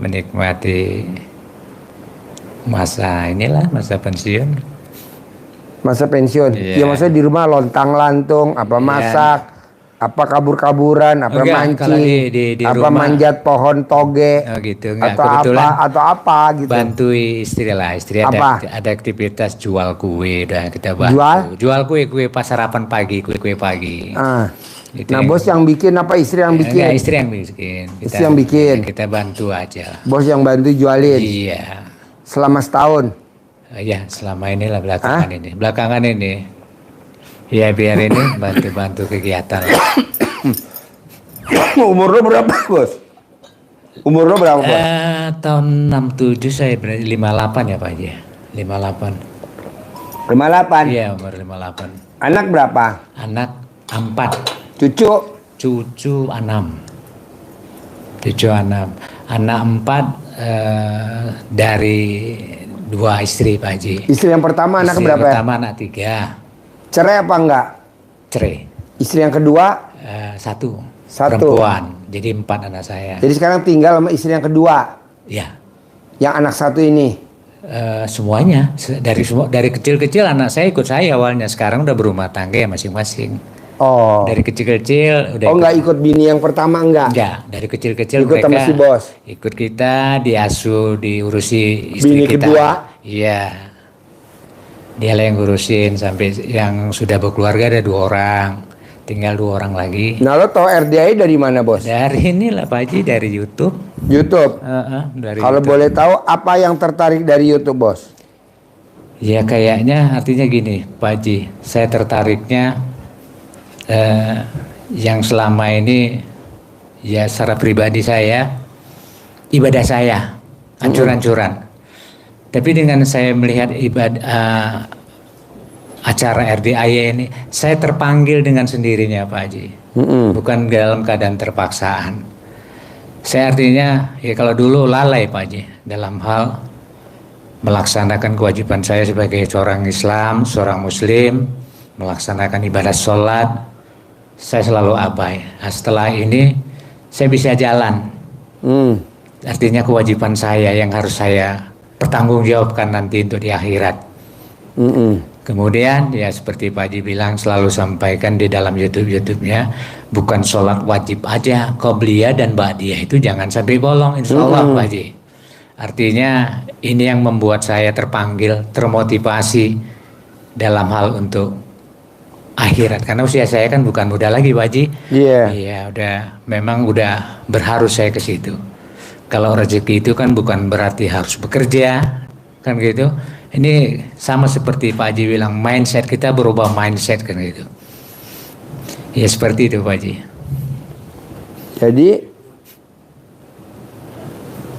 menikmati masa pensiun. Masa pensiun. Iya. Ya maksudnya di rumah lontang-lantung, apa Iya. masak, apa kabur-kaburan, apa Enggak, kalau mancing, di apa rumah, manjat pohon toge, oh gitu, enggak. atau Kebetulan apa gitu. bantui istri lah. Istri Apa? ada aktivitas jual kue, udah kita bantu. Jual? Jual kue pas sarapan pagi, kue pagi. Ah. Gitu Nah ya. bos yang bikin apa istri yang bikin? Enggak, istri yang bikin. Istri yang bikin. Kita bantu aja. Bos yang bantu jualin Iya. selama setahun. Ya, selama inilah belakangan ini. Ya biar ini bantu-bantu kegiatan lah. Umur lo berapa bos? Umur lo berapa bos? Tahun 67 saya berarti 58 ya Pak Haji. 58. 58. Iya, umur 58. Anak berapa? Anak 4. Cucu? Cucu 6. Cucu 6. Anak 4 dari 2 istri Pak Haji. Istri yang pertama anak Istri berapa? yang pertama anak 3. Cerai apa enggak? Cerai. Istri yang kedua? 1. Satu. Perempuan. Jadi 4 anak saya. Jadi sekarang tinggal sama istri yang kedua. Ya. Yang anak satu ini. Semuanya dari kecil-kecil anak saya ikut saya awalnya, sekarang udah berumah tangga ya masing-masing. Oh. Dari kecil-kecil udah Enggak ikut bini yang pertama enggak? enggak, dari kecil-kecil Ikut mereka sama si bos. ikut kita, diasuh, diurusi Bini istri kita. kedua? Iya. Dia lah yang ngurusin sampai yang sudah berkeluarga ada 2 orang. Tinggal 2 orang lagi. Nah lo tau RDI dari mana bos? Dari inilah Pak Haji, dari YouTube. YouTube. Dari Kalau YouTube. boleh tahu apa yang tertarik dari YouTube bos? Ya kayaknya artinya gini Pak Haji, saya tertariknya yang selama ini ya secara pribadi saya, ibadah saya hancur-hancuran. Tapi dengan saya melihat acara RDIY ini, saya terpanggil dengan sendirinya Pak Haji. Bukan dalam keadaan terpaksaan. Saya artinya ya kalau dulu lalai Pak Haji dalam hal melaksanakan kewajiban saya sebagai seorang Islam, seorang Muslim, melaksanakan ibadah sholat, saya selalu abai. Nah, setelah ini saya bisa jalan. Artinya kewajiban saya yang harus saya pertanggungjawabkan nanti untuk di akhirat. Kemudian ya seperti Pak Haji bilang, selalu sampaikan di dalam YouTube-nya, bukan sholat wajib aja, qobliyah dan ba'diyah itu jangan sampai bolong, insya Allah Pak Haji. Artinya ini yang membuat saya terpanggil, termotivasi dalam hal untuk akhirat. Karena usia saya kan bukan muda lagi Pak Haji. Iya. Iya, memang udah berharus saya ke situ. Kalau rezeki itu kan bukan berarti harus bekerja, kan gitu. Ini sama seperti Pak Haji bilang, mindset kita berubah mindset kan gitu. Ya seperti itu Pak Haji.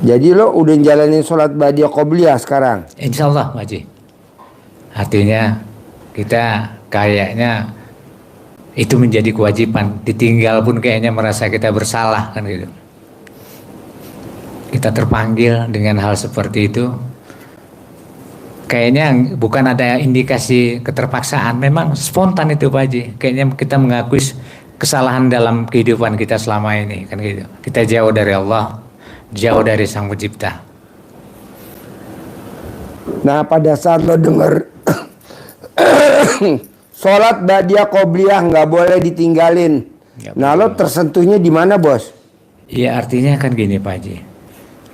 Jadi lo udah jalanin sholat ba'diyah qobliyah sekarang? Insya Allah Pak Haji. Artinya kita kayaknya itu menjadi kewajiban. Ditinggal pun kayaknya merasa kita bersalah kan gitu. Kita terpanggil dengan hal seperti itu. Kayaknya bukan ada indikasi keterpaksaan, memang spontan itu Pak Haji. Kayaknya kita mengakui kesalahan dalam kehidupan kita selama ini kan gitu. Kita jauh dari Allah, jauh dari Sang Pencipta. Nah pada saat lo denger sholat ba'diyah qobliyah nggak boleh ditinggalin. Nah lo tersentuhnya di mana bos? Iya artinya kan gini Pak Haji,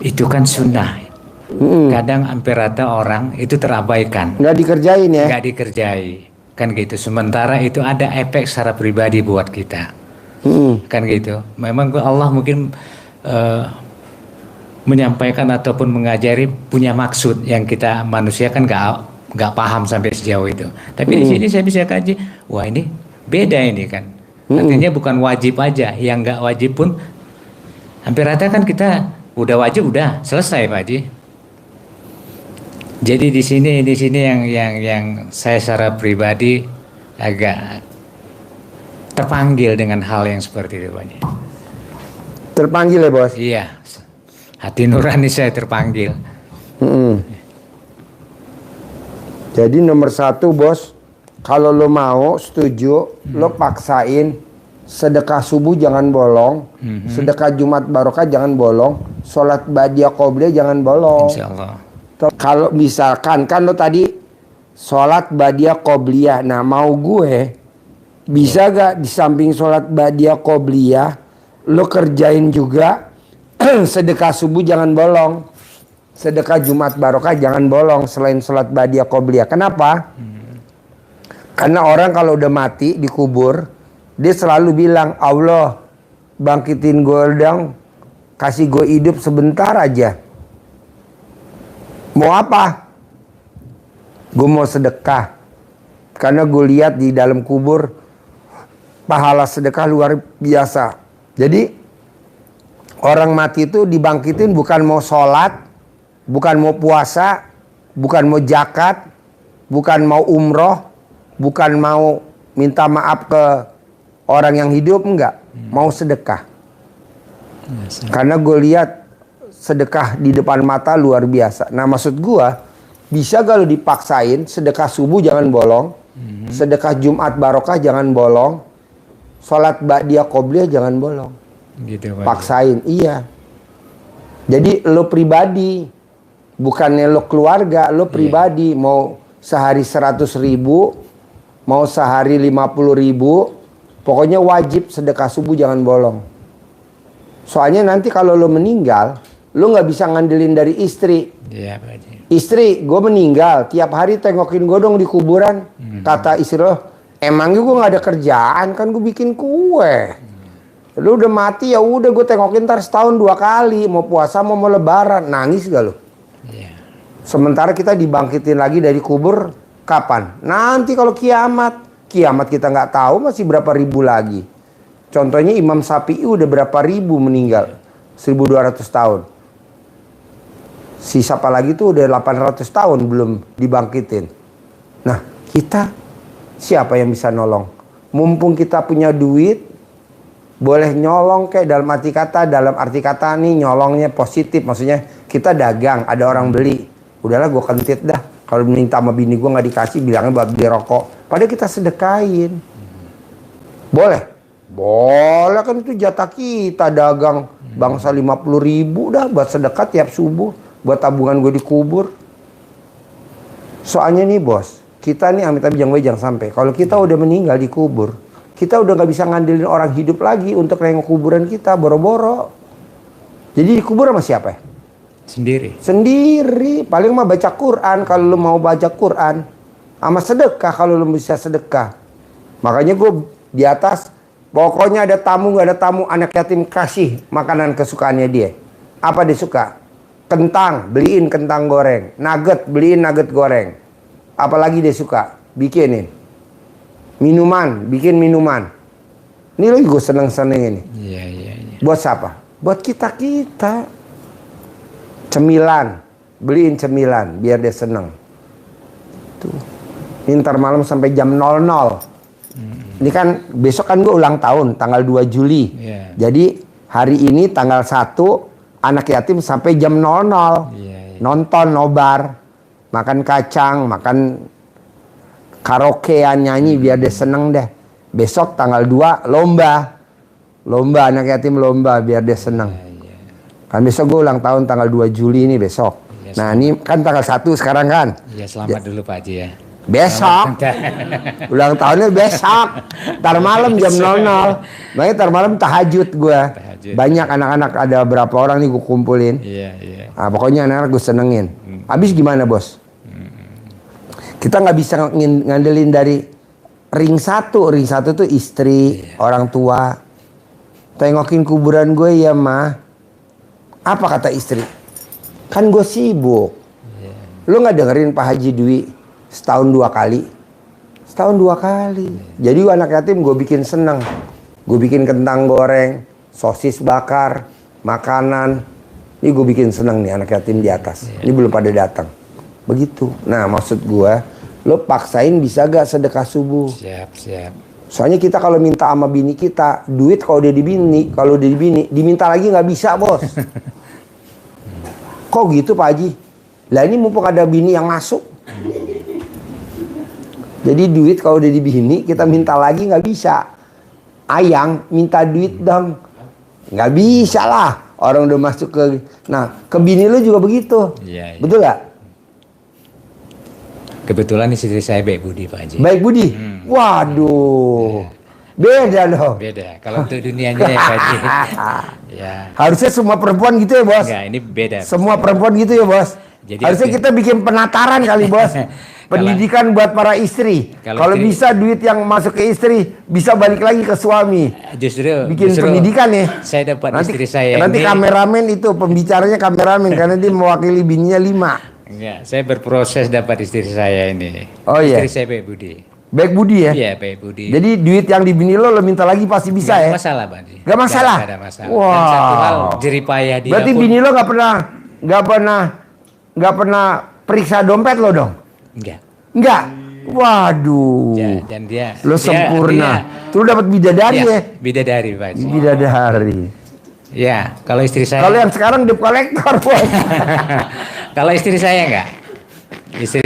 itu kan sunnah. Kadang hampir rata orang itu terabaikan, nggak dikerjain ya? Nggak dikerjai kan gitu. Sementara itu ada efek secara pribadi buat kita, kan gitu. Memang Allah mungkin menyampaikan ataupun mengajari punya maksud yang kita manusia kan nggak paham sampai sejauh itu. Tapi di sini saya bisa kaji, wah ini beda ini kan. Artinya bukan wajib aja, yang nggak wajib pun hampir rata kan kita udah wajib udah selesai Pak Haji. Jadi di sini yang saya secara pribadi agak terpanggil dengan hal yang seperti itu Pak Haji. Terpanggil ya bos? Iya, hati nurani saya terpanggil. Jadi nomor 1 bos, kalau lo mau setuju, lo paksain sedekah subuh jangan bolong, sedekah Jumat Barokah jangan bolong, sholat ba'diyah qobliyah jangan bolong. Insya Allah. Kalau misalkan kan lo tadi sholat ba'diyah qobliyah, nah mau gue bisa gak di samping sholat ba'diyah qobliyah lo kerjain juga sedekah subuh jangan bolong, sedekah Jumat Barokah jangan bolong selain sholat ba'diyah qobliyah. Kenapa? Karena orang kalau udah mati dikubur, dia selalu bilang, Allah bangkitin gue dong, kasih gue hidup sebentar aja. Mau apa? Gue mau sedekah. Karena gue lihat di dalam kubur pahala sedekah luar biasa. Jadi orang mati itu dibangkitin bukan mau sholat, bukan mau puasa, bukan mau zakat, bukan mau umroh, bukan mau minta maaf ke orang yang hidup, enggak. Mau sedekah. Karena gue lihat sedekah di depan mata luar biasa. Nah maksud gue, bisa gak lo dipaksain sedekah subuh jangan bolong, sedekah Jumat Barokah jangan bolong, sholat ba'diyah qobliyah jangan bolong. Gitu, Paksain, iya. Jadi lo pribadi, bukannya lo keluarga, lo pribadi. Mau sehari 100.000, mau sehari 50.000, pokoknya wajib sedekah subuh jangan bolong. Soalnya nanti kalau lo meninggal, lo nggak bisa ngandelin dari istri. Iya, Pak Haji. Istri, gue meninggal, tiap hari tengokin gue dong di kuburan. Kata istri lo, emangnya gue nggak ada kerjaan, kan gue bikin kue. Lu udah mati ya udah gue tengokin ntar setahun 2 kali, mau puasa mau lebaran, nangis gak lo? Iya. Sementara kita dibangkitin lagi dari kubur kapan? Nanti kalau kiamat kita nggak tahu masih berapa ribu lagi. Contohnya Imam Syafi'i udah berapa ribu meninggal, 1200 tahun. Si siapa lagi tuh udah 800 tahun belum dibangkitin. Nah kita siapa yang bisa nolong? Mumpung kita punya duit, boleh nyolong kayak dalam arti kata nih nyolongnya positif, maksudnya kita dagang ada orang beli, udahlah gue kentit dah, kalau minta sama bini gue nggak dikasih bilangnya buat beli rokok, padahal kita sedekain. Boleh kan itu jatah kita dagang bangsa 50.000 dah buat sedekah tiap subuh buat tabungan gue dikubur. Soalnya nih bos, kita nih amit-amit jangan sampai kalau kita udah meninggal dikubur, kita udah gak bisa ngandelin orang hidup lagi untuk nengok kuburan kita, boro-boro. Jadi dikubur sama siapa ya? Sendiri. Paling mah baca Quran kalau lu mau baca Quran. Sama sedekah kalau lu bisa sedekah. Makanya gue di atas, pokoknya ada tamu gak ada tamu, anak yatim kasih makanan kesukaannya dia. Apa dia suka? Kentang, beliin kentang goreng. Nugget, beliin nugget goreng. Apalagi dia suka? Bikinin. Minuman, bikin minuman. Ini lagi gue seneng-seneng ini. Iya. Buat siapa? Buat kita. Cemilan, beliin cemilan biar dia seneng. Tuh. Ntar malam sampai jam 00. Ini kan besok kan gue ulang tahun tanggal 2 Juli. Jadi hari ini tanggal 1 anak yatim sampai jam 00. Nonton nobar, makan kacang, makan karaokean, nyanyi biar dia seneng deh. Besok tanggal 2 lomba anak yatim lomba biar dia seneng. Kan besok gue ulang tahun tanggal 2 Juli ini besok. Nah ini kan tanggal 1 sekarang kan. Iya selamat dulu Pak Haji ya. Besok ulang tahunnya besok. Ntar malam jam 00. Makanya ntar malam tahajud gue. Banyak anak-anak, ada berapa orang nih gue kumpulin. Iya. Nah, pokoknya anak-anak gue senengin. Habis gimana bos? Kita nggak bisa ngandelin dari ring satu tuh istri, orang tua. Tengokin kuburan gue ya mah. Apa kata istri? Kan gue sibuk. Lu nggak dengerin Pak Haji Dwi setahun 2 kali? Setahun 2 kali. Jadi anak yatim gue bikin seneng. Gue bikin kentang goreng, sosis bakar, makanan. Ini gue bikin seneng nih anak yatim di atas. Ini belum pada datang. Begitu. Nah maksud gue, lo paksain bisa gak sedekah subuh? Siap. Soalnya kita kalau minta sama bini kita, duit kalau udah dibini, diminta lagi nggak bisa bos. Kok gitu Pak Haji? Lah ini mumpung ada bini yang masuk. Jadi duit kalau udah dibini, kita minta lagi nggak bisa. Ayang minta duit dong. Nggak bisa lah. Orang udah masuk ke... Nah, ke bini lu juga begitu. Iya, iya. Betul nggak? Kebetulan istri saya baik budi Pak Haji. Baik budi? Waduh. Beda dong. Beda. Kalau untuk dunianya ya Pak Haji. Ya. Harusnya semua perempuan gitu ya, Bos? Enggak, ini beda. Semua perempuan gitu ya, Bos? Jadi harusnya kita bikin penataran kali, Bos. Pendidikan buat para istri. Kalau bisa duit yang masuk ke istri bisa balik lagi ke suami. Justru Pendidikan ya. Saya dapat istri saya. Nanti kameramen itu pembicaranya kameramen karena dia mewakili bininya 5. Enggak, saya berproses dapat istri saya ini. Oh iya. Istri saya baik budi. Baik budi ya? Iya, baik budi. Jadi duit yang di bini lo minta lagi pasti bisa ya? Gak masalah, Pak Haji. Gak masalah? Gak ada masalah. Wow. Dan satu hal jeripayah dia. Berarti bini lo gak pernah periksa dompet lo dong? Enggak. Waduh. Ya, dan lo sempurna. Tuh dapat bidadari ya? Bidadari, Pak Haji. Bidadari. Ya, kalau istri saya. Kalau yang sekarang debt collector, Bos. Kalau istri saya enggak. Istri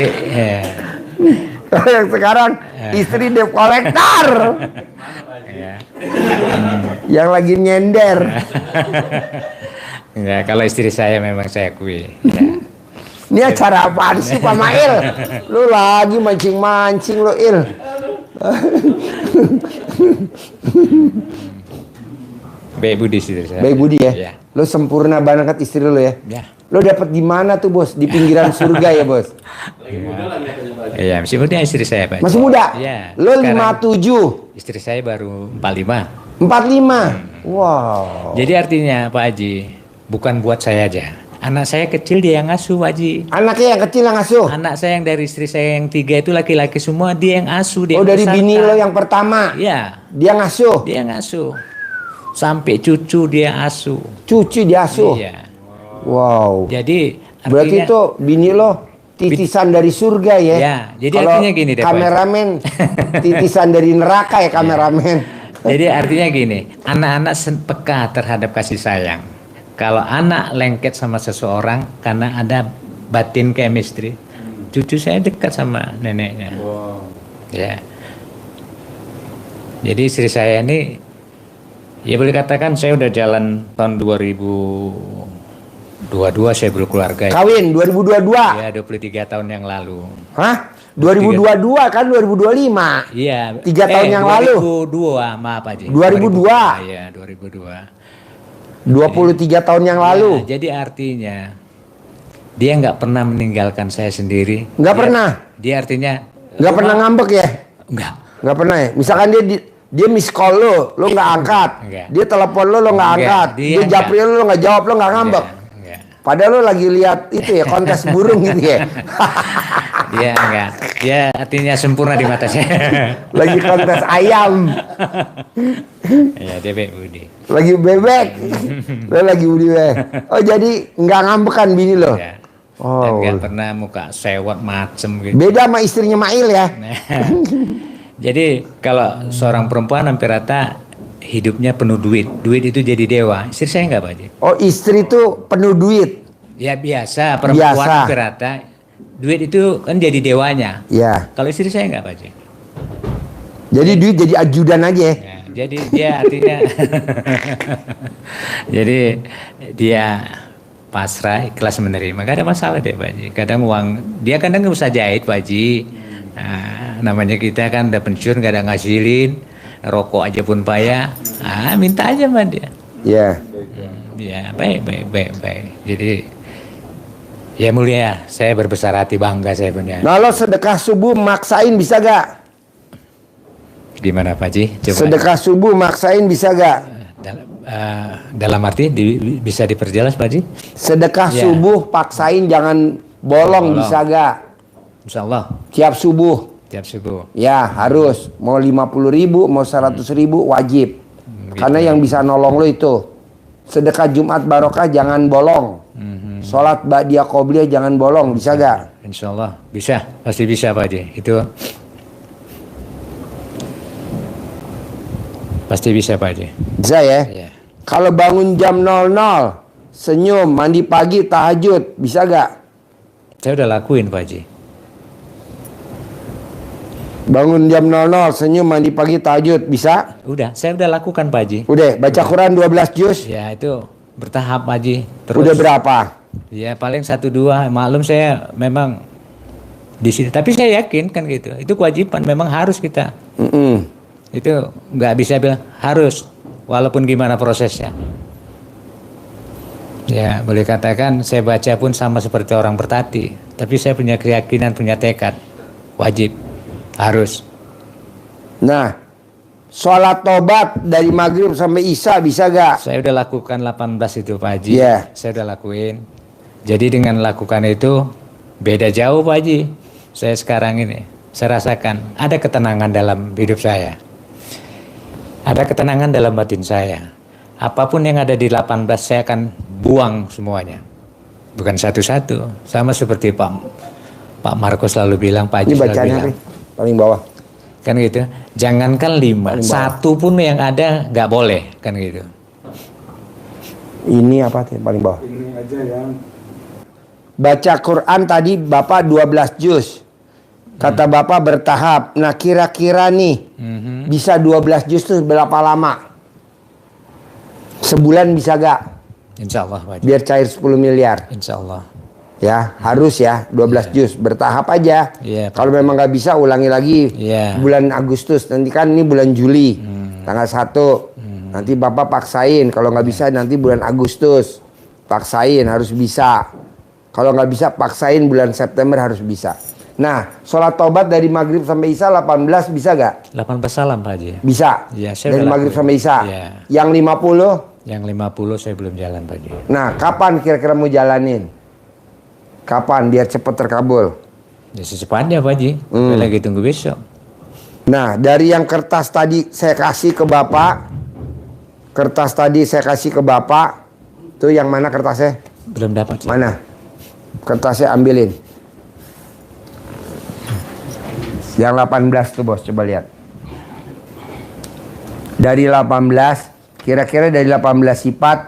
Kalau yang sekarang istri debt collector. Ya. Yang lagi nyender. Enggak, kalau istri saya memang saya akui. Ya. Ini acara apaan sih Pak Mail? Lu lagi mancing-mancing lo, Il. Baik budi istri saya. Baik budi ya? Ya. Lo sempurna banget istri lo ya? Ya. Lo dapat di mana tuh, Bos? Di pinggiran surga ya, Bos? Iya, masih muda istri saya, Pak. Masih muda? Iya. Lo 57. Istri saya baru 45. 45. Wow. Jadi artinya Pak Haji, bukan buat saya aja. Anak saya kecil dia yang ngasuh, Pak Haji. Anaknya yang kecil yang ngasuh? Anak saya yang dari istri saya yang 3 itu laki-laki semua, dia yang asuh. Dia oh, dari besarkan. bini lo yang pertama? Iya. Dia ngasuh? Dia ngasuh. Sampai cucu dia asuh. Cucu dia asuh? Iya. Wow. Jadi artinya, berarti itu bini lo titisan dari surga ya? Ya, jadi kalau artinya gini deh, Pak. Kameramen titisan dari neraka ya kameramen. Jadi artinya gini, anak-anak peka terhadap kasih sayang. Kalau anak lengket sama seseorang karena ada batin chemistry, cucu saya dekat sama neneknya. Wow. Ya. Jadi istri saya ini, ya boleh katakan saya udah jalan tahun 2022 saya berkeluarga. Kawin 2022? Ya, 23 tahun yang lalu. Hah? 2022 kan 2025? Iya. 3 tahun yang lalu? 2002, maaf Pak Haji. 2002? Iya, 2002. 23 tahun yang lalu? Ya, jadi artinya dia nggak pernah meninggalkan saya sendiri. Nggak pernah? Dia artinya nggak pernah ngambek ya? Nggak pernah ya? Misalkan dia miss call lo nggak angkat. Enggak. Dia telepon lo nggak angkat. Dia japri lo nggak jawab, lo nggak ngambek. Enggak. Padahal lo lagi lihat itu ya kontes burung gitu ya. Dia enggak. Dia artinya sempurna di mata saya. Lagi kontes ayam. Ya, dia baik budi. Lagi bebek. Lo lagi budi bebek. Oh, jadi nggak ngambekan bini lo. Ya. Oh. Dan nggak pernah muka sewot macem gitu. Beda sama istrinya Mail ya. Jadi kalau seorang perempuan hampir rata hidupnya penuh duit. Duit itu jadi dewa. Istri saya enggak, Pak Haji. Oh, istri tuh penuh duit. Ya biasa, perempuan hampir rata. Duit itu kan jadi dewanya. Ya. Kalau istri saya enggak, Pak Haji. Jadi duit jadi ajudan aja ya? Ya, jadi dia artinya jadi dia pasrah, ikhlas menerima. Gak ada masalah deh, Pak Haji. Kadang dia kadang nggak usah jahit, Pak Haji. Nah, namanya kita kan udah pensiun, gak ada ngasilin, rokok aja pun payah. Minta aja sama dia. Ya. Ya, baik. Jadi ya mulia, saya berbesar hati, bangga saya punya. Nah, lo sedekah subuh maksain bisa gak? Gimana Pak Haji? Coba. Sedekah subuh maksain bisa gak? Dalam arti bisa diperjelas Pak Haji? Sedekah subuh paksain jangan bolong bisa gak? Insya Allah. Tiap subuh. Ya harus. Mau 50.000 mau 100.000 wajib. Gitu. Karena yang bisa nolong lo itu. Sedekah Jumat barokah jangan bolong. Sholat ba'diyah qobliyah jangan bolong. Bisa gak? Insya Allah bisa. Pasti bisa Pak Haji. Itu pasti bisa Pak Haji. Bisa ya? Ya. Kalau bangun jam 00 senyum, mandi pagi, tahajud, bisa gak? Saya udah lakuin Pak Haji. Bangun jam 00, senyum, mandi pagi, tahajud, bisa? Udah, saya udah lakukan Pak Haji. Udah, baca Quran 12 juz? Ya itu bertahap Pak Haji. Terus, Udah berapa? ya paling 1-2. Maklum saya memang di sini. Tapi saya yakin kan gitu. Itu kewajiban, memang harus kita. Itu nggak bisa bilang harus, walaupun gimana prosesnya. Ya boleh katakan saya baca pun sama seperti orang bertati. Tapi saya punya keyakinan, punya tekad. Wajib, harus. Nah, sholat tobat dari maghrib sampai isya bisa gak? Saya udah lakukan 18 itu Pak Haji. Iya. Saya udah lakuin. Jadi dengan lakukan itu beda jauh Pak Haji. Saya sekarang ini, saya rasakan ada ketenangan dalam hidup saya. Ada ketenangan dalam batin saya. Apapun yang ada di 18 saya akan buang semuanya. Bukan satu-satu. Sama seperti Pak Marco selalu bilang, Pak Haji Ini selalu bacanya bilang. paling bawah. Kan gitu. Jangankan 5, satu pun yang ada nggak boleh. Kan gitu. Ini apa tuh paling bawah? Ini aja yang Baca Quran tadi Bapak 12 juz. Kata Bapak bertahap. Nah kira-kira nih bisa 12 juz tuh berapa lama? Sebulan bisa gak? Insya Allah Pak Haji. Biar cair 10 miliar. Insya Allah. Ya harus ya 12 juz. Bertahap aja. Iya, Pak. Kalau memang gak bisa ulangi lagi. Iya. Bulan Agustus. Nanti kan ini bulan Juli. Tanggal 1. Nanti Bapak paksain. Kalau gak bisa nanti bulan Agustus. Paksain harus bisa. Kalau nggak bisa paksain bulan September harus bisa. Nah, sholat tobat dari maghrib sampai isya 18 bisa gak? 18 salam Pak Haji. Bisa. Iya, saya Dari udah maghrib lakuin. sampai isya. Iya. Yang 50? Yang 50 saya belum jalan Pak Haji. Nah, kapan kira-kira mau jalanin? Kapan biar cepet terkabul? Ya secepatnya Pak Haji. Saya lagi tunggu besok. Nah, dari yang kertas tadi saya kasih ke Bapak. Kertas tadi saya kasih ke Bapak. Tuh yang mana kertasnya? Belum dapat. Mana? Kertasnya ambilin. Yang 18 tuh bos, coba lihat. Dari 18, kira-kira dari 18 sifat,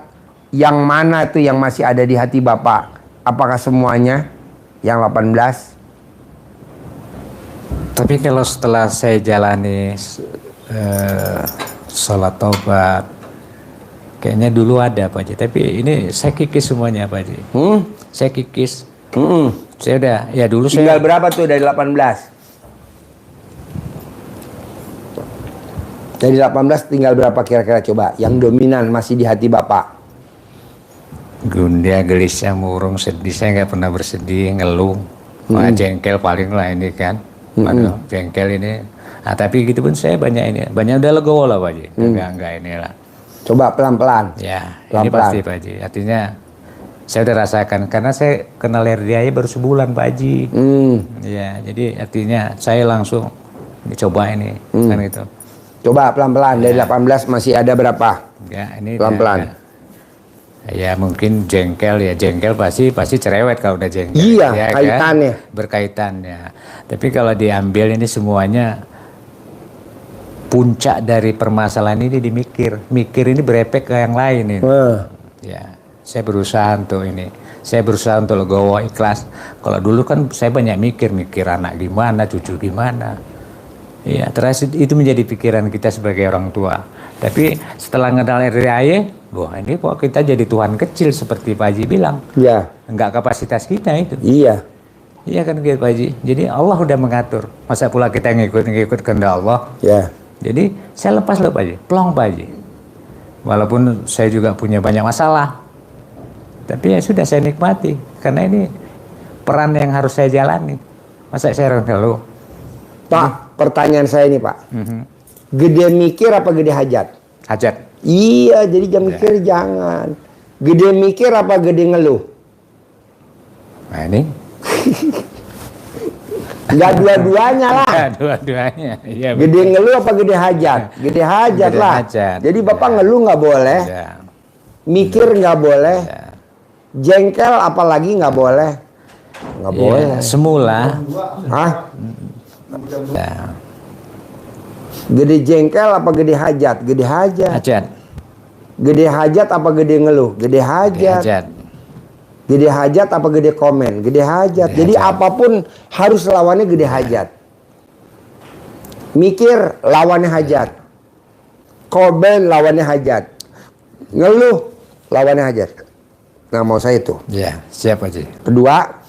yang mana tuh yang masih ada di hati Bapak? Apakah semuanya yang 18? Tapi kalau setelah saya jalani sholat taubat, kayaknya dulu ada Pak Haji. Tapi ini saya kikis semuanya Pak Haji. Saya kikis. Saya udah, ya dulu Tinggal saya. berapa tuh dari 18? Dari 18 tinggal berapa kira-kira coba? Yang dominan masih di hati Bapak. Gundah, gelisah, murung, sedih. Saya nggak pernah bersedih, ngeluh. Wah, jengkel paling lah ini kan. Aduh, jengkel ini. Nah, tapi gitu pun saya banyak ini. Banyak udah legowo lah Pak Haji. Enggak inilah. Coba pelan-pelan. Ya, ini Pelan-pelan. pasti Pak Haji. Artinya saya udah rasakan karena saya kenal RDI baru sebulan Pak Haji. Ya, jadi artinya saya langsung dicoba ini kan gitu. Coba pelan-pelan dari 18 masih ada berapa? Ya, ini Pelan-pelan. Ya mungkin jengkel ya, jengkel pasti cerewet kalau udah jengkel. Iya, ya, kaitannya. Kan? Berkaitannya. Tapi kalau diambil ini semuanya puncak dari permasalahan ini dimikir. Mikir ini berefek ke yang lain ini. Ya, saya berusaha untuk ini. Saya berusaha untuk legowo, ikhlas. Kalau dulu kan saya banyak mikir anak gimana, cucu gimana. Iya, terus itu menjadi pikiran kita sebagai orang tua. Tapi setelah kenal RDI, wah ini kok kita jadi Tuhan kecil seperti Pak Haji bilang. Iya. Enggak kapasitas kita itu. Iya. Iya kan gitu Pak Haji. Jadi Allah udah mengatur. Masa pula kita ngikut kehendak Allah. Ya. Jadi saya lepas loh Pak Haji. Plong Pak Haji. Walaupun saya juga punya banyak masalah. Tapi ya sudah saya nikmati. Karena ini peran yang harus saya jalani. Masa saya ngeluh. Pak, pertanyaan saya ini Pak. Gede mikir apa gede hajat? Hajat. Iya, jadi jangan mikir jangan. Gede mikir apa gede ngeluh? Nah ini. Enggak dua-duanya lah. Ya, dua-duanya. Iya, Gede ngeluh apa gede hajat? Gede hajat Gede lah. hajat. Jadi Bapak Ya. ngeluh nggak boleh. Ya. Mikir nggak boleh. Ya. Jengkel apalagi nggak boleh. Nggak Iya, boleh. semula. Hah? Ya. Gede jengkel apa gede hajat? Gede hajat. Hajat. Gede hajat apa gede ngeluh? Gede hajat. Hajat. Gede hajat apa gede komen? Gede hajat. Gede Jadi hajat. apapun harus lawannya gede hajat. Mikir lawannya hajat. Komplain lawannya hajat. Ngeluh lawannya hajat. Nah, mau saya itu. Ya, siap Haji. Kedua,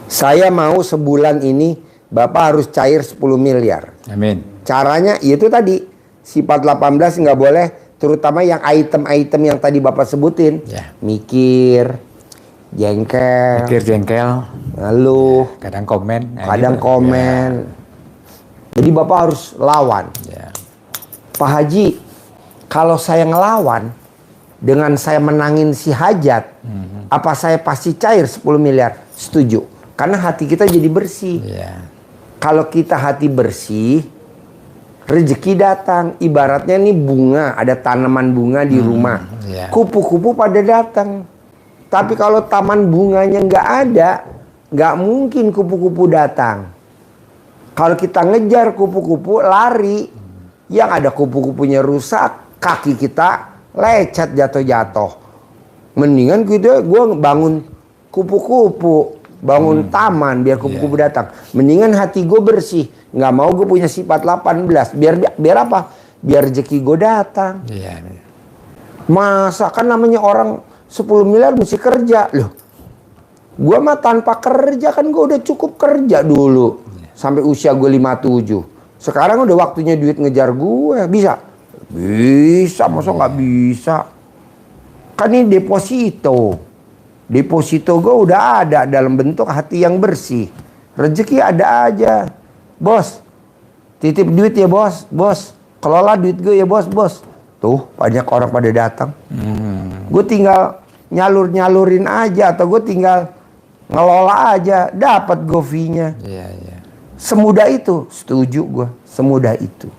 saya mau sebulan ini Bapak harus cair 10 miliar. Amin. Caranya itu tadi, sifat 18 nggak boleh, terutama yang item-item yang tadi Bapak sebutin. Ya. Mikir, jengkel, ngeluh, kadang komen. Nah, kadang gitu. komen. Jadi Bapak harus lawan. Ya. Pak Haji, kalau saya ngelawan dengan saya menangin si hajat, apa saya pasti cair 10 miliar? Setuju. Karena hati kita jadi bersih. Ya. Kalau kita hati bersih, rezeki datang. Ibaratnya nih bunga, ada tanaman bunga di rumah. Ya. Kupu-kupu pada datang. Tapi kalau taman bunganya nggak ada, nggak mungkin kupu-kupu datang. Kalau kita ngejar kupu-kupu, lari. Yang ada kupu-kupunya rusak, kaki kita lecet jatuh-jatuh. Mendingan gue bangun kupu-kupu, bangun taman biar kupu-kupu datang. Mendingan hati gue bersih, nggak mau gue punya sifat 18. Biar apa? Biar rezeki gue datang. Iya. Masa kan namanya orang 10 miliar mesti kerja loh. Gue mah tanpa kerja kan gue udah cukup kerja dulu sampai usia gue 57. Sekarang udah waktunya duit ngejar gue. Bisa? Bisa, masa nggak bisa? Kan ini deposito. Deposito gue udah ada dalam bentuk hati yang bersih. Rezeki ada aja. Bos, titip duit ya bos. Bos, kelola duit gue ya bos. Tuh, banyak orang pada datang. Gue tinggal nyalur-nyalurin aja. Atau gue tinggal ngelola aja. Dapat gue fee-nya. Iya. Semudah itu, setuju gue, semudah itu.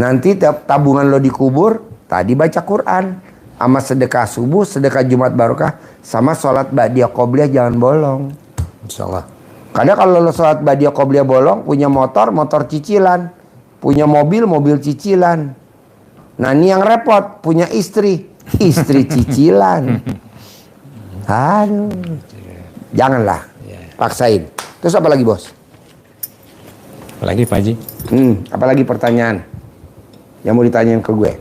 Nanti tabungan lo dikubur, tadi baca Quran, sama sedekah subuh, sedekah Jumat Barokah, sama sholat ba'diyah qobliyah jangan bolong. Insyaallah. Karena kalau lo sholat ba'diyah qobliyah bolong, punya motor cicilan, punya mobil cicilan. Nah ini yang repot, punya istri cicilan. Aduh, janganlah, paksain. Terus apa lagi bos? Apalagi Pak Haji? Apalagi pertanyaan yang mau ditanyain ke gue?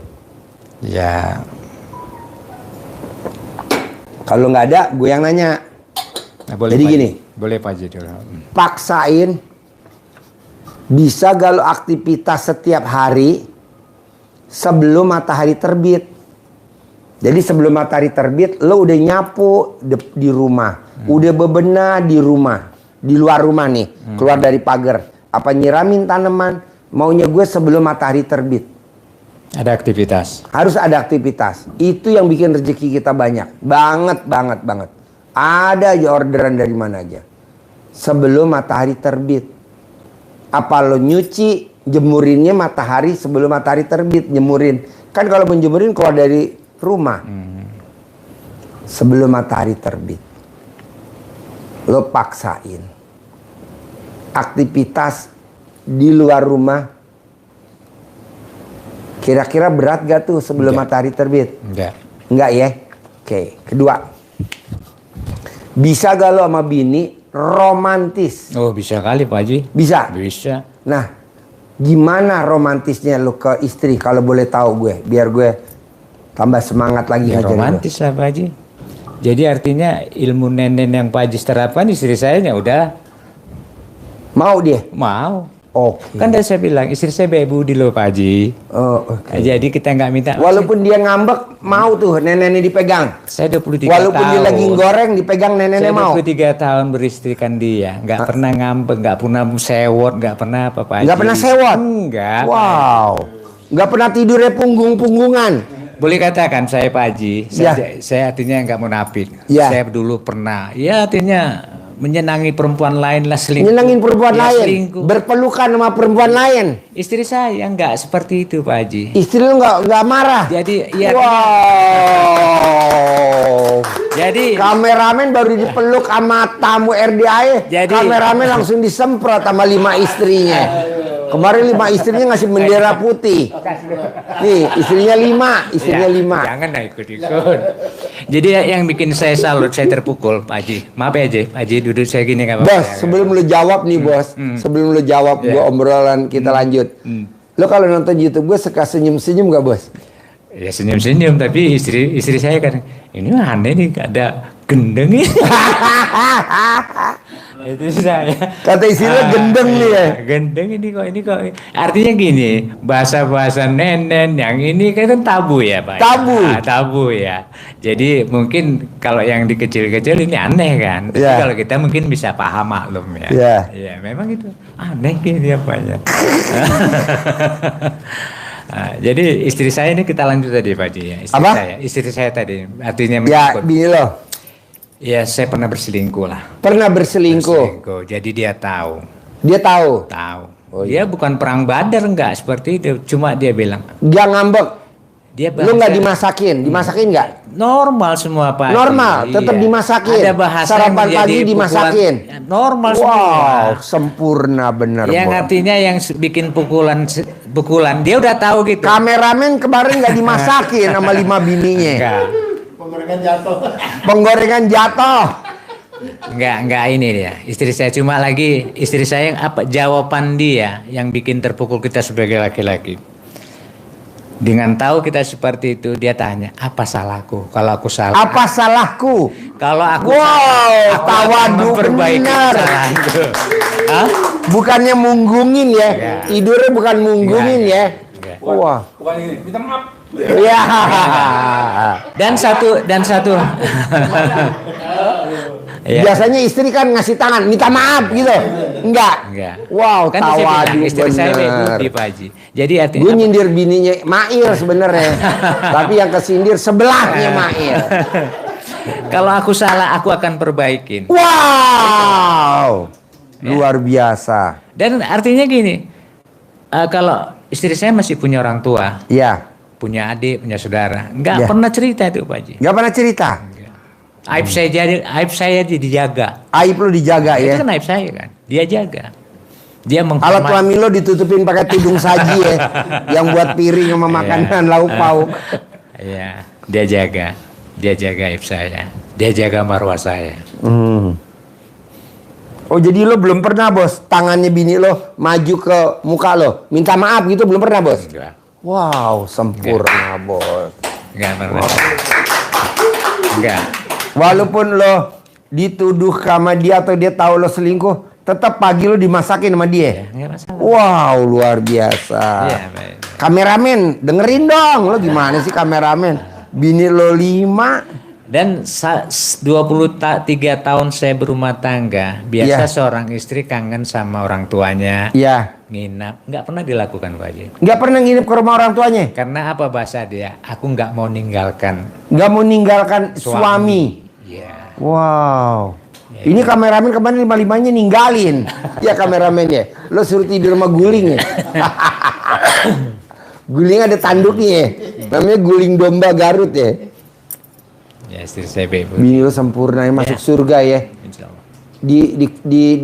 Ya. Kalau nggak ada, gue yang nanya. Nah, boleh Jadi Pak gini. Haji. Boleh Pak Haji dulu. Paksain. Bisa gak lo aktivitas setiap hari sebelum matahari terbit? Jadi sebelum matahari terbit, lo udah nyapu di rumah, udah bebenah di rumah, di luar rumah nih, keluar dari pagar. Apa nyiramin tanaman? Maunya gue sebelum matahari terbit. Ada aktivitas. Harus ada aktivitas. Itu yang bikin rezeki kita banyak. Banget. Ada aja orderan dari mana aja. Sebelum matahari terbit. Apa lo nyuci, jemurinnya matahari sebelum matahari terbit. Jemurin. Kan kalau menjemurin keluar dari rumah. Sebelum matahari terbit. Lo paksain. Aktivitas di luar rumah. Kira-kira berat gak tuh sebelum matahari terbit? Enggak ya? Oke. Kedua, bisa gak lo sama bini romantis? Oh bisa kali Pak Haji. Bisa? Bisa. Nah, gimana romantisnya lo ke istri kalau boleh tahu gue? Biar gue tambah semangat lagi Ya, ngajarin romantis lah Pak Haji. Jadi artinya ilmu nenen yang Pak Haji terapkan istri saya udah mau dia? mau. Oke. Kan dari saya bilang istri saya baik budi loh Pak Haji. Oh, oke. Jadi kita nggak minta. Walaupun dia ngambek, mau tuh neneknya dipegang. Saya 23 Walaupun tahun. dia lagi goreng, dipegang neneknya Saya mau. 23 tahun beristrikan dia, nggak pernah ngambek, nggak pernah sewot, nggak pernah apa Pak Haji. Nggak pernah sewot? Enggak. Wow. Nggak pernah tidurnya punggung-punggungan. Boleh katakan saya Pak Haji, Ya. saya artinya nggak munafik. Ya. Saya dulu pernah, ya artinya menyenangi perempuan lain lah, selingkuh. Nyenengin perempuan Ya, lain. selingkuh. Berpelukan sama perempuan lain. Istri saya nggak seperti itu Pak Haji. Istri lu nggak marah. Jadi ya. Wow. Jadi Kameramen baru dipeluk sama tamu RDI. Jadi- Kameramen langsung disemprot sama 5 istrinya. Kemarin 5 istrinya ngasih bendera putih. Nih, istrinya 5. Jangan lah ikut-ikut. Jadi yang bikin saya salut, saya terpukul, Pak Haji. Maaf ya, Pak Haji, duduk saya gini nggak apa-apa. Bos, sebelum lu jawab nih, Bos. Sebelum lu jawab, gua obrolan kita lanjut. Lu kalau nonton YouTube gue suka senyum-senyum gak, Bos? Ya senyum-senyum, tapi istri saya kan, ini aneh nih, gak ada gendeng ini. Itu saya. Kata istilah gendeng nih ya. Gendeng ini kok. Artinya gini, bahasa-bahasa nenen yang ini kan tabu ya, Pak. Tabu. Tabu ya. Jadi mungkin kalau yang di kecil-kecil ini aneh kan. Tapi kalau kita mungkin bisa paham, maklum ya. Iya, memang itu aneh gini apanya. Nah, jadi istri saya ini kita lanjut tadi, Pak Haji ya. Istri saya tadi artinya ya, bini lo. Ya, saya pernah berselingkuh lah. Pernah berselingkuh. Jadi dia tahu. Dia tahu. Oh, dia bukan perang Badar, enggak seperti itu. Cuma dia bilang. Dia ngambek. Lu nggak dimasakin nggak? Normal semua, Pak. Normal, tetap dimasakin. Ada bahasa sarapan pagi dimasakin. Normal semua. Wow, sempurna bener. Yang artinya yang bikin pukulan, dia udah tahu gitu. Kameramen kemarin nggak dimasakin sama 5 bininya. Enggak. Penggorengan jatuh. Enggak ini dia. Istri saya apa jawaban dia yang bikin terpukul kita sebagai laki-laki. Dengan tahu kita seperti itu, dia tanya, apa salahku? Kalau aku salah. Apa salahku? Kalau aku tawadu benar. Bukannya munggungin ya. Tidurnya bukan munggungin ya. Wah. Bukan ini, minta maaf. Ya. Dan satu. Ya. Biasanya istri kan ngasih tangan, minta maaf gitu. Enggak. Wow, kan tawadu istri saya bener. Pak Haji. Jadi artinya gue nyindir bininya Mail sebenarnya. Tapi yang kesindir sebelahnya Mail. Kalau aku salah, aku akan perbaikin. Wow. Luar biasa. Dan artinya gini, kalau istri saya masih punya orang tua. Iya. Punya adik, punya saudara. Nggak pernah cerita itu, Pak Haji. Nggak pernah cerita? Aib saya dijaga. Aib lu dijaga ya? Itu kan aib saya kan. Dia jaga. Dia alat kelamin lo ditutupin pakai tudung saji ya. Yang buat piring sama makanan lauk pauk. Iya, dia jaga aib saya. Dia jaga marwah saya. Oh, jadi lo belum pernah, Bos, tangannya bini lo maju ke muka lo minta maaf gitu, belum pernah, Bos? Enggak. Wow, sempurna. Enggak. Bos. Enggak pernah. Enggak. Walaupun lo dituduh sama dia atau dia tahu lo selingkuh, tetap pagi lo dimasakin sama dia. Ya, masalah. Wow, luar biasa. Ya, baik. Kameramen, dengerin dong. Lo gimana sih kameramen? Bini lo 5. Dan 23 tahun saya berumah tangga, biasa seorang istri kangen sama orang tuanya. Iya. Nginap, nggak pernah dilakukan, Pak Haji. Nggak pernah nginep ke rumah orang tuanya? Karena apa bahasa dia? Aku nggak mau ninggalkan. Nggak mau ninggalkan suami. Iya. Wow. Ini kameramen kemarin 5-5-nya ninggalin. Ya kameramennya. Lo suruh tidur sama guling ya. Guling ada tanduknya ya. Namanya guling domba Garut ya. Ya, istri saya bebas. Bini lo sempurna, masuk surga ya. Insya Allah.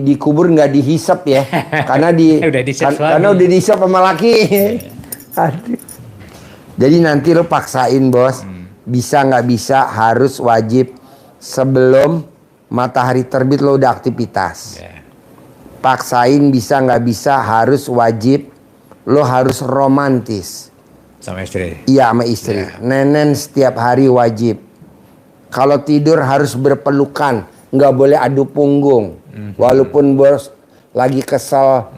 Dikubur nggak dihisap ya. Karena udah dihisap sama laki. Aduh. Jadi nanti lo paksain, Bos. Bisa nggak bisa harus wajib sebelum matahari terbit lo udah aktivitas. Paksain bisa nggak bisa harus wajib lo harus romantis. Sama istri? Iya, sama istri. Nenen setiap hari wajib. Kalau tidur harus berpelukan, nggak boleh adu punggung. Walaupun bos lagi kesel,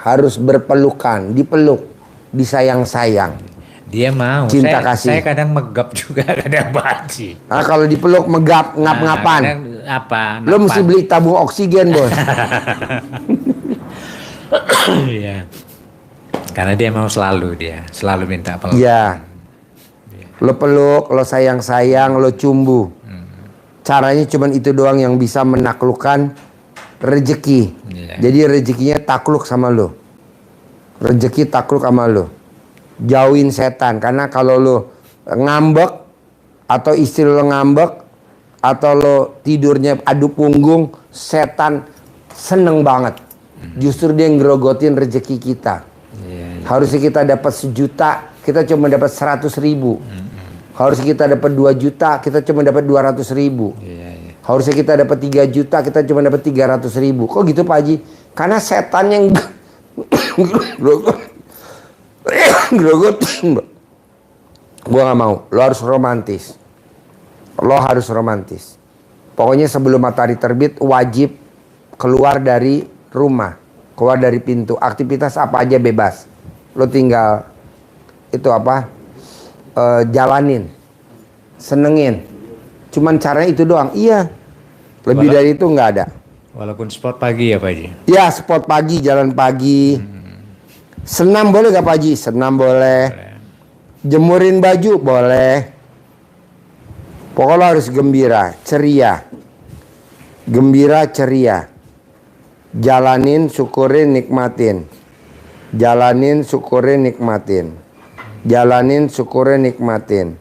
harus berpelukan, dipeluk, disayang-sayang. Dia mau. Cinta kasih. Saya kadang megap juga, kadang baci. Kalau dipeluk megap, ngap-ngapan. Lo mesti beli tabung oksigen, bos. Iya. Karena dia mau selalu minta peluk. Iya. Lo peluk, lo sayang-sayang, lo cumbu. Caranya cuma itu doang yang bisa menaklukkan rezeki. Jadi rezekinya takluk sama lo. Rezeki takluk sama lo. Jauhin setan. Karena kalau lo ngambek atau istri lo ngambek atau lo tidurnya adu punggung, setan seneng banget. Justru dia yang ngerogotin rezeki kita. Iya, iya. Harusnya kita dapat 1 juta, kita cuma dapat 100.000. Harusnya kita dapat 2 juta, kita cuma dapat 200.000. Iya, iya. Harusnya kita dapat 3 juta, kita cuma dapat 300.000. Kok gitu Pak Haji? Karena setan yang grogotin. Gua nggak mau. Lo harus romantis. Lo harus romantis. Pokoknya sebelum matahari terbit wajib keluar dari rumah, keluar dari pintu. Aktivitas apa aja bebas. Lo tinggal itu apa? Jalanin, senengin. Cuman caranya itu doang. Iya. Lebih dari itu nggak ada. Walaupun sport pagi ya Pak Haji. Ya sport pagi, jalan pagi. Senam boleh gak Pak Haji? Senam boleh. Jemurin baju boleh. Pokoknya harus gembira, ceria. Gembira, ceria. Jalanin, syukurin, nikmatin. Jalanin, syukurin, nikmatin. Jalanin, syukurin, nikmatin.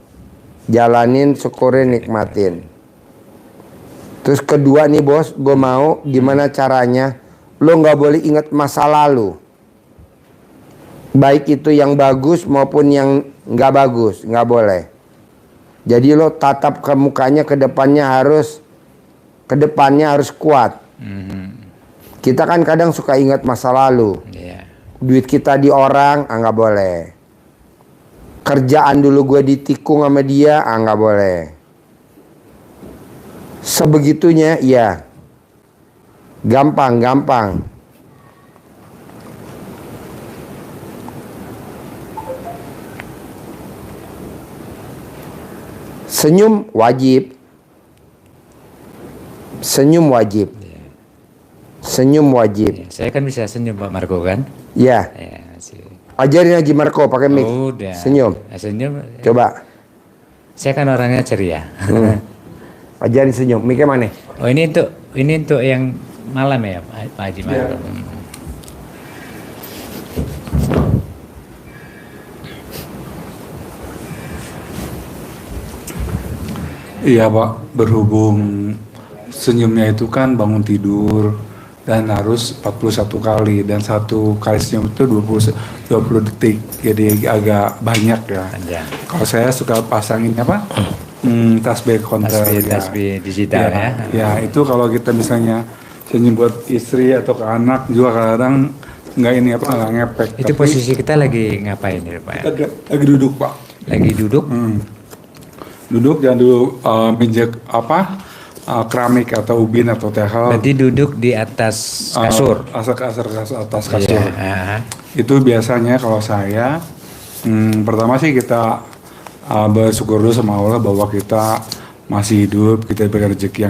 Jalanin, syukurin, nikmatin. Terus kedua nih bos, gue mau gimana caranya lo nggak boleh ingat masa lalu. Baik itu yang bagus maupun yang nggak bagus, nggak boleh. Jadi lo tatap ke mukanya, ke depannya harus kuat. Kita kan kadang suka ingat masa lalu. Iya. Duit kita di orang, nggak boleh. Kerjaan dulu gue ditikung sama dia, nggak boleh. Sebegitunya, ya. Gampang. Senyum wajib. Senyum wajib. Senyum wajib. Saya kan bisa senyum Pak Marco kan? Ya. Ya, masih. Ajarin Haji Marco pakai mic. Udah. Senyum. Senyum. Coba. Saya kan orangnya ceria. Ajarin senyum. Mic-nya mana? Oh ini untuk yang malam ya Pak Haji Marco. Iya Pak, berhubung senyumnya itu kan bangun tidur dan harus 41 kali dan satu kali senyum itu 20 detik, jadi agak banyak ya. Panjang. Kalau saya suka pasangin apa? Tasbih konter Tasbih digital ya. Ya itu kalau kita misalnya senyum buat istri atau ke anak juga kadang nggak ini apa nggak ngepek. Itu posisi kita lagi ngapain ya Pak? Lagi duduk Pak. Lagi duduk. Duduk jangan dulu menjek apa keramik atau ubin atau tehel. Berarti duduk di atas kasur. Atas kasur. Iya. Itu biasanya kalau saya pertama sih kita bersyukur dulu sama Allah bahwa kita masih hidup, kita diberikan rezeki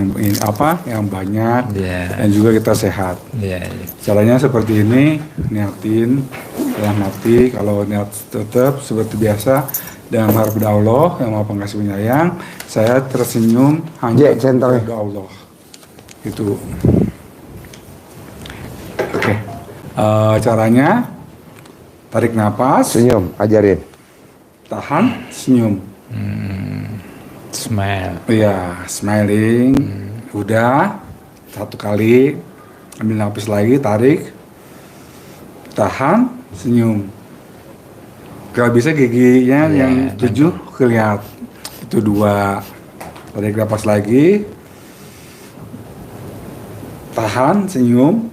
yang banyak, dan juga kita sehat. Iya. Caranya seperti ini, niatin dalam hati, kalau niat tetap seperti biasa dengan harap pada Allah yang Maha Pengasih Penyayang, saya tersenyum hanya kepada Allah. Itu. Oke. Caranya tarik napas, Senyum, ajarin. tahan, senyum. Smile. Iya, smiling. Udah 1 kali, ambil napas lagi, tarik, tahan, senyum. Kalau bisa giginya yang 7 kelihatan. Itu 2. Tarik napas lagi, tahan, senyum.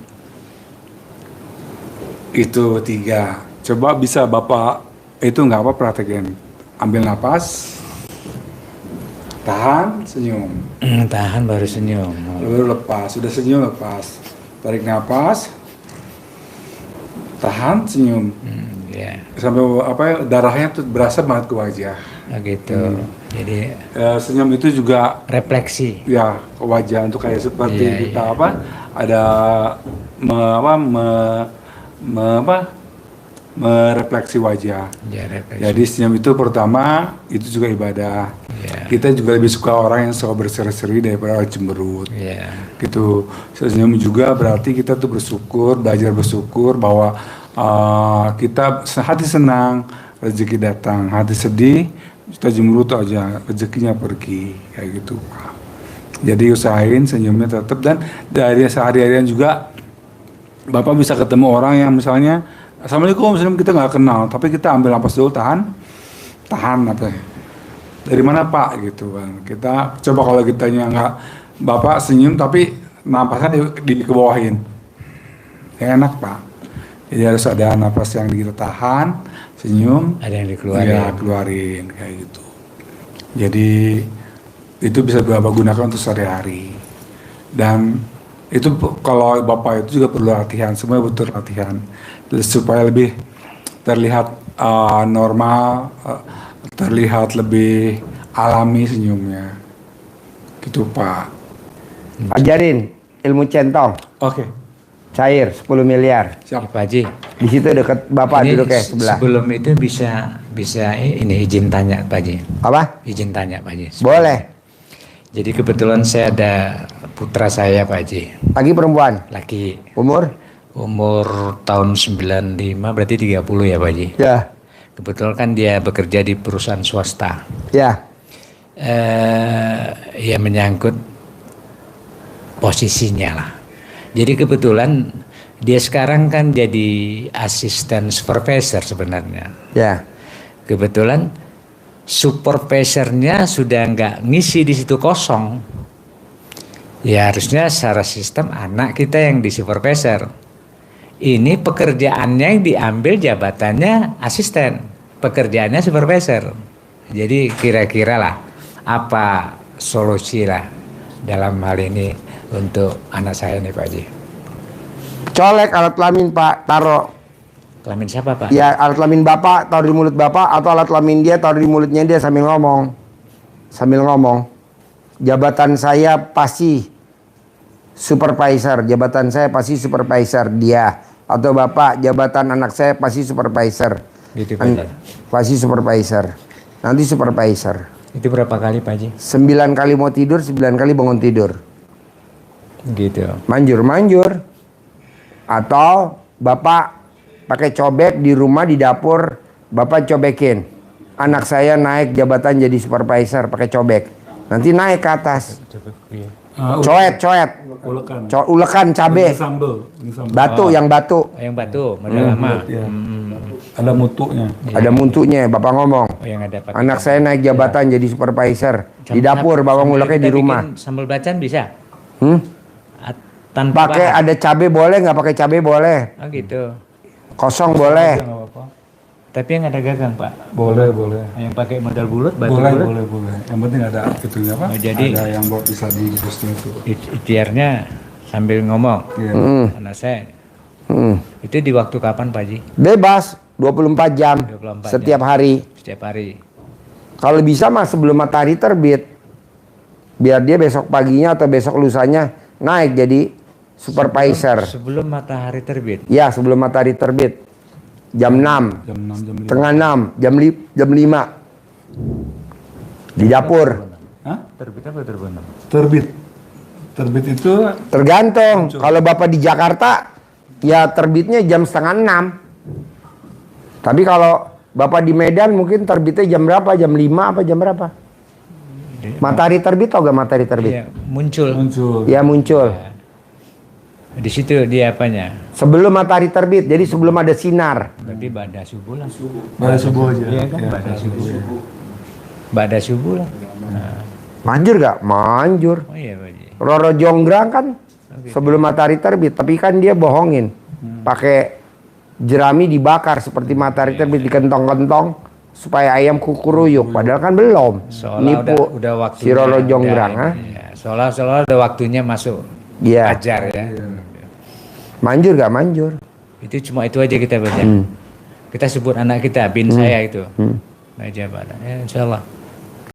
Itu 3. Coba bisa Bapak itu nggak apa praktekin. Ambil napas, tahan, senyum. Tahan baru senyum. Lalu lepas, sudah senyum lepas. Tarik napas, tahan, senyum. Ya. Sampai darahnya tuh berasa banget ke wajah. Oh gitu. Jadi Senyum itu juga refleksi. ya ke wajah untuk kayak seperti Iya, kita iya. ada merefleksi wajah. Ya, refleksi. Jadi senyum itu pertama itu juga ibadah. Ya. Kita juga lebih suka orang yang suka berseri-seri daripada orang cemberut. Ya. Gitu. Senyum juga berarti kita tuh bersyukur, belajar bersyukur bahwa kita hati senang rezeki datang, hati sedih kita cemberut aja rezekinya pergi, kayak gitu Pak. Jadi usahain senyumnya tetap, dan dari sehari-harian juga Bapak bisa ketemu orang yang misalnya, Assalamualaikum, kita nggak kenal, tapi kita ambil napas dulu, tahan apa ya? Dari mana Pak gitu kan? Kita coba kalau kitanya nggak, Bapak senyum tapi napasnya di kebawahin, ya enak Pak. Jadi harus ada napas yang kita tahan, senyum, ada yang dikeluarin. Ya keluarin kayak gitu. Jadi itu bisa Bapak gunakan untuk sehari-hari. Dan itu kalau Bapak itu juga perlu latihan, semua butuh latihan supaya lebih terlihat normal, terlihat lebih alami senyumnya. Gitu Pak. Ajarin ilmu centong. Oke. Cair 10 miliar. Siap. Pak Haji. Di situ dekat Bapak Ini duduk sebelah. Sebelum itu bisa ini izin tanya Pak Haji. Apa? Izin tanya Pak Haji. Boleh. Jadi kebetulan saya ada putra saya Pak Haji. Lagi perempuan. Laki. Umur Tahun 95 berarti 30 ya Pak Haji. ya. Kebetulan kan dia bekerja di perusahaan swasta. Ya. Ya menyangkut posisinya lah. Jadi kebetulan dia sekarang kan jadi asisten supervisor sebenarnya. Ya. Kebetulan supervisornya sudah nggak ngisi di situ, kosong. Ya harusnya secara sistem anak kita yang di supervisor. Ini pekerjaannya yang diambil, jabatannya asisten, pekerjaannya supervisor. Jadi kira-kira lah apa solusi lah dalam hal ini untuk anak saya nih Pak Haji. Colek alat kelamin Pak, taruh. Kelamin siapa Pak? Ya alat kelamin Bapak taruh di mulut Bapak, atau alat kelamin dia taruh di mulutnya dia sambil ngomong. Jabatan saya pasti supervisor, jabatan saya pasti supervisor dia. Atau Bapak, jabatan anak saya pasti supervisor. Gitu Pak Haji. Pasti supervisor. Nanti supervisor. Itu berapa kali Pak Haji? 9 kali mau tidur, 9 kali bangun tidur. Gitu. Manjur. Atau Bapak pakai cobek di rumah, di dapur, Bapak cobekin. Anak saya naik jabatan jadi supervisor pakai cobek. Nanti naik ke atas. Coet. Ulekan cabe. Sambel. Batu, yang batu. Yang batu, model lama. Ya. Ada mutunya. Ada muntunya, Bapak ngomong. Yang ada pakai Anak saya naik jabatan jadi supervisor. Di dapur, Bapak nguleknya di rumah. Sambal bacaan bisa? Pakai ada cabe boleh, nggak pakai cabe boleh. Oh gitu. Kosong boleh. Tapi yang ada gagang Pak. Boleh. Yang pakai modal bulat, batu Boleh. bulat. Yang penting ada itunya Pak. Oh, jadi ada yang buat bisa di posting itu. Ikhtiarnya sambil ngomong. Iya. Anak saya. Itu di waktu kapan Pak Haji? Bebas 24 jam 24 setiap hari. Setiap hari. Kalau bisa mah sebelum matahari terbit. Biar dia besok paginya atau besok lusanya naik jadi supervisor. Sebelum matahari terbit. Ya, sebelum matahari terbit. Jam 6. Jam 6, jam 5. Tengah 6, jam 5. Di dapur. Hah? Terbit apa terbenam? Terbit itu Tergantung. Kalau Bapak di Jakarta, ya terbitnya jam setengah 6. Tapi kalau Bapak di Medan mungkin terbitnya jam berapa? Jam 5 apa jam berapa? Matahari terbit atau gak matahari terbit? Iya, muncul. Ya muncul. Di situ dia apanya? Sebelum matahari terbit, jadi sebelum ada sinar. Berarti ba'da subuh lah. pada subuh aja. Iya kan, ba'da subuh. Ba'da subuh lah. Nah. Manjur gak? Manjur. Oh iya Pak Haji. Roro Jonggrang kan sebelum matahari terbit, tapi kan dia bohongin. Pakai jerami dibakar seperti matahari terbit, dikentong-kentong supaya ayam kukuruyuk, padahal kan belum. Seolah Nipu udah waktunya. si Roro Jonggrang, ha? Ya, seolah udah waktunya masuk. Iya. Ajar ya. Manjur gak manjur? Itu cuma itu aja kita baca. Kita sebut anak kita, bin saya itu. Nah, jabatan. Ya, insya Allah.